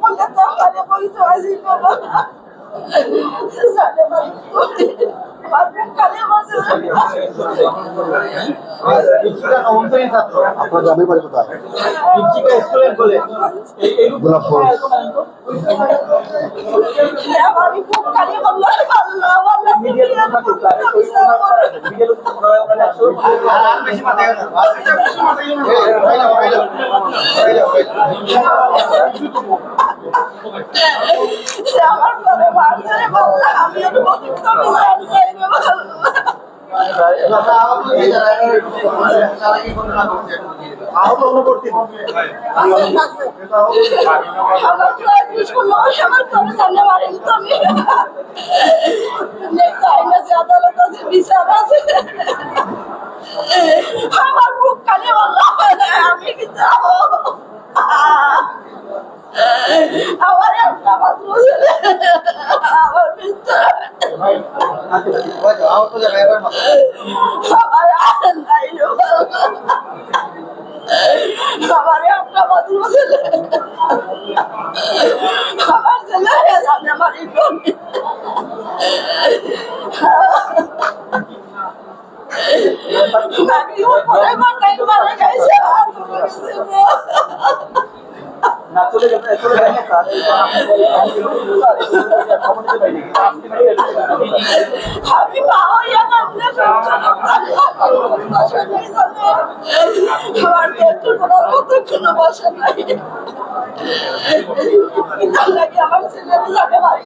বললে তো আমারে বলতে আসি বাবা জানে মানে কালে মাঝে আপনার গ্রামের বাড়ি কোথায়? গোলাপপুর। আমি খুব কালে বললাম আল্লাহ আল্লাহ আমার ঘরে বাড়ছে বললাম আমি ওর বলতে আমার মুখ কানে বললাম আমি কি যাবো আমার একটা মাত্র ছেলে আমার ভিতরে আমার আর নাই আমার একটা মাত্র ছেলে আমার ছেলে জানে আমার আমি ওপরে মাথায় মারা গেছে আমি মা হইয়া কাঁদলে আমার পেটে কোনো বাসা নাই আমার ছেলে যাবে বাড়ি